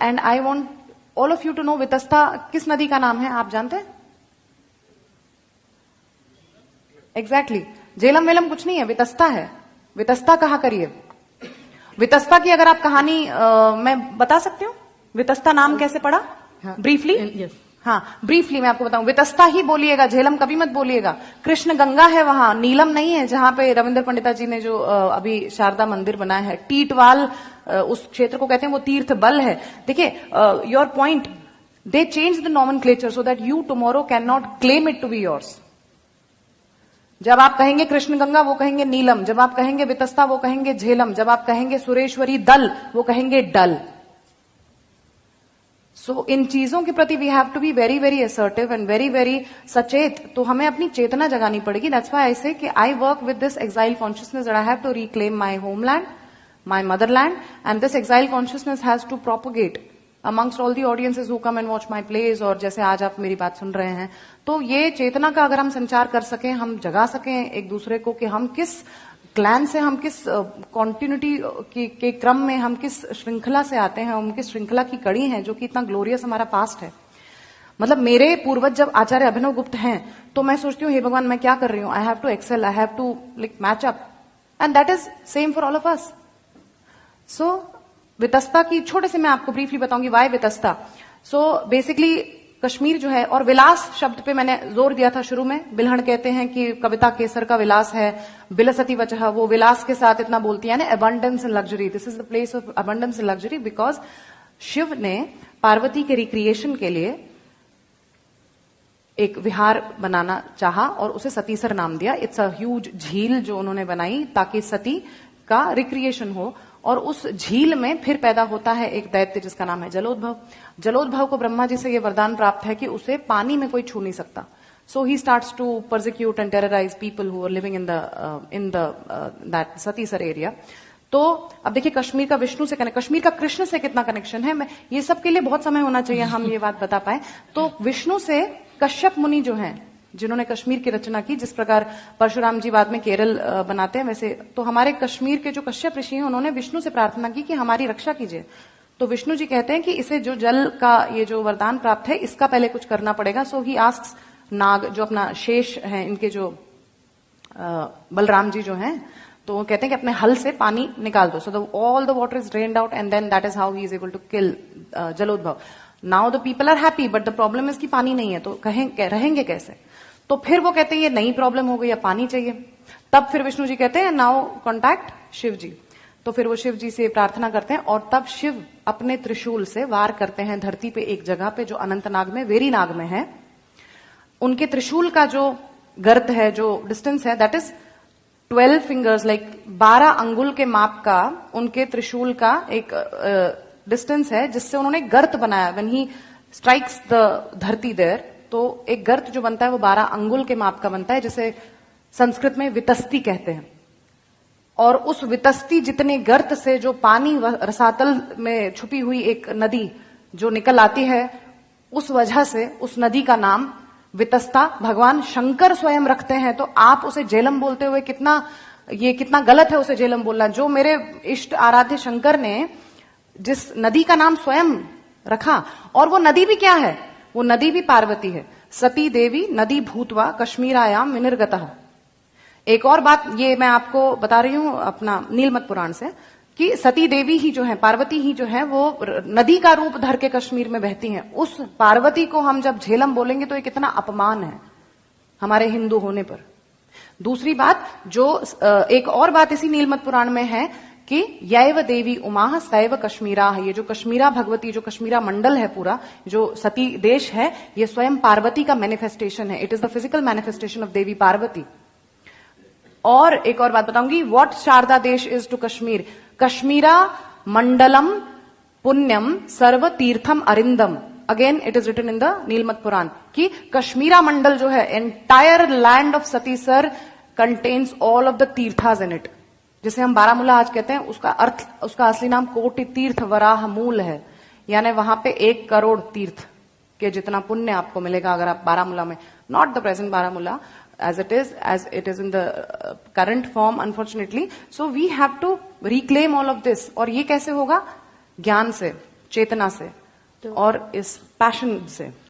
And I want all of you to know Vitasta किस नदी का नाम है, आप जानते हैं? एग्जैक्टली झेलम वेलम कुछ नहीं है, वितस्ता है। वितस्ता कहा करिए। वितस्ता की अगर आप कहानी मैं बता सकती हूँ, वितस्ता नाम कैसे पड़ा? ब्रीफली हाँ, ब्रीफली मैं आपको बताऊं। वितस्ता ही बोलिएगा, झेलम कभी मत बोलिएगा। कृष्ण गंगा है वहां, नीलम नहीं है, जहां पे रविंद्र पंडिता जी ने जो अभी शारदा मंदिर बनाया है। टीटवाल उस क्षेत्र को कहते हैं, वो तीर्थ बल है। देखिए your point, they change the nomenclature so that you tomorrow can not claim it to be yours. जब आप कहेंगे कृष्ण गंगा वो कहेंगे नीलम, जब आप कहेंगे वितस्ता वो कहेंगे झेलम, जब आप कहेंगे सुरेश्वरी दल वो कहेंगे डल। सो इन चीजों के प्रति we have to be very very assertive and very very सचेत। तो हमें अपनी चेतना जगानी पड़ेगी। दैट्स व्हाई आई से कि I work with this exile consciousness that I have to reclaim my homeland, my motherland, and this exile consciousness has to propagate amongst all the audiences who come and watch my plays, और जैसे आज आप मेरी बात सुन रहे हैं। तो ये चेतना का अगर हम संचार कर सकें, हम जगा सकें एक दूसरे को कि हम किस क्लैन से, हम किस कॉन्टिन्यूटी के क्रम में, हम किस श्रृंखला से आते हैं, हम किस श्रृंखला की कड़ी हैं जो कि इतना ग्लोरियस हमारा पास्ट है। मतलब मेरे पूर्वज जब आचार्य अभिनव गुप्त हैं तो मैं सोचती हूँ हे भगवान मैं क्या कर रही हूँ, I have to excel, I have to like match up, and that is same for all of us. So Vitasta की छोटे से मैं आपको ब्रीफली बताऊंगी why Vitasta. So basically Kashmir जो है, और विलास शब्द पे मैंने जोर दिया था शुरू में। बिल्हण कहते हैं कि कविता केसर का विलास है, बिलसती वचह, वो विलास के साथ इतना बोलती है ना, abundance and luxury. This is the place of abundance and luxury because Shiv ने पार्वती के रिक्रिएशन के लिए एक विहार बनाना चाहा और उसे सतीसर नाम दिया। इट्स अ ह्यूज झील जो उन्होंने बनाई ताकि सती का रिक्रिएशन हो, और उस झील में फिर पैदा होता है एक दैत्य जिसका नाम है जलोद्भव। जलोद्भव को ब्रह्मा जी से यह वरदान प्राप्त है कि उसे पानी में कोई छू नहीं सकता। So he starts to persecute and terrorise people who are living in that Satisar area. तो अब देखिए कश्मीर का विष्णु से कनेक्ट, कश्मीर का कृष्ण से कितना कनेक्शन है, मैं ये सब के लिए बहुत समय होना चाहिए हम ये बात बता पाए। तो विष्णु से कश्यप मुनि जो हैं, जिन्होंने कश्मीर की रचना की, जिस प्रकार परशुराम जी बाद में केरल बनाते हैं, वैसे तो हमारे कश्मीर के जो कश्यप ऋषि हैं उन्होंने विष्णु से प्रार्थना की कि हमारी रक्षा कीजिए। तो विष्णु जी कहते हैं कि इसे जो जल का ये जो वरदान प्राप्त है इसका पहले कुछ करना पड़ेगा। सो ही आस्क्स नाग, जो अपना शेष है, इनके जो बलराम जी जो हैं, तो वो कहते हैं कि अपने हल से पानी निकाल दो। So all the water is drained out and then that is how he is able to kill Jalodbhav. Now the people are happy but the problem is कि पानी नहीं है, तो रहेंगे कैसे? तो फिर वो कहते हैं ये नई प्रॉब्लम हो गई, अब पानी चाहिए। तब फिर विष्णु जी कहते हैं नाउ कॉन्टैक्ट शिव जी। तो फिर वो शिव जी से प्रार्थना करते हैं और तब शिव अपने त्रिशूल से वार करते हैं धरती पे एक जगह पे जो अनंतनाग में, वेरीनाग में है। उनके त्रिशूल का जो गर्त है, जो डिस्टेंस है, दैट इज 12 फिंगर्स, लाइक 12 अंगुल के माप का उनके त्रिशूल का एक डिस्टेंस है, जिससे उन्होंने गर्त बनाया। व्हेन ही स्ट्राइक्स द धरती देयर, तो एक गर्त जो बनता है वो 12 अंगुल के माप का बनता है, जिसे संस्कृत में वितस्ती कहते हैं। और उस वितस्ती जितने गर्त से जो पानी रसातल में छुपी हुई एक नदी जो निकल आती है, उस वजह से उस नदी का नाम वितस्ता भगवान शंकर स्वयं रखते हैं। तो आप उसे झेलम बोलते हुए कितना गलत है उसे झेलम बोलना। जो मेरे इष्ट आराध्य शंकर ने जिस नदी का नाम स्वयं रखा, और वो नदी भी क्या है, वो नदी भी पार्वती है। सती देवी नदी भूतवा कश्मीरायाम विनिर्गतः। एक और बात ये मैं आपको बता रही हूं अपना नीलमत पुराण से, कि सती देवी ही जो है, पार्वती ही जो है, वो नदी का रूप धर के कश्मीर में बहती हैं। उस पार्वती को हम जब झेलम बोलेंगे तो ये कितना अपमान है हमारे हिंदू होने पर। दूसरी बात, जो एक और बात इसी नीलमत पुराण में है कि यैव देवी उमा सैव कश्मीरा, ये जो कश्मीरा भगवती, जो कश्मीरा मंडल है पूरा, जो सती देश है, ये स्वयं पार्वती का मैनिफेस्टेशन है। It is the physical manifestation of Devi Parvati. और एक और बात बताऊंगी, what Sharada Desh is to Kashmir, Kashmira मंडलम पुण्यम सर्व तीर्थम अरिंदम। Again it is written in the Nilamata Purana कि कश्मीरा मंडल जो है, entire land of Satisar contains all of the तीर्थास इन इट। जिसे हम बारामूला आज कहते हैं, उसका अर्थ, उसका असली नाम कोटि तीर्थ वराह मूल है। यानी वहां पे 1 करोड़ तीर्थ के जितना पुण्य आपको मिलेगा अगर आप बारामूला में, not the present Baramulla as it is in the current form unfortunately. So we have to reclaim all of this. और ये कैसे होगा? ज्ञान से, चेतना से और इस पैशन से।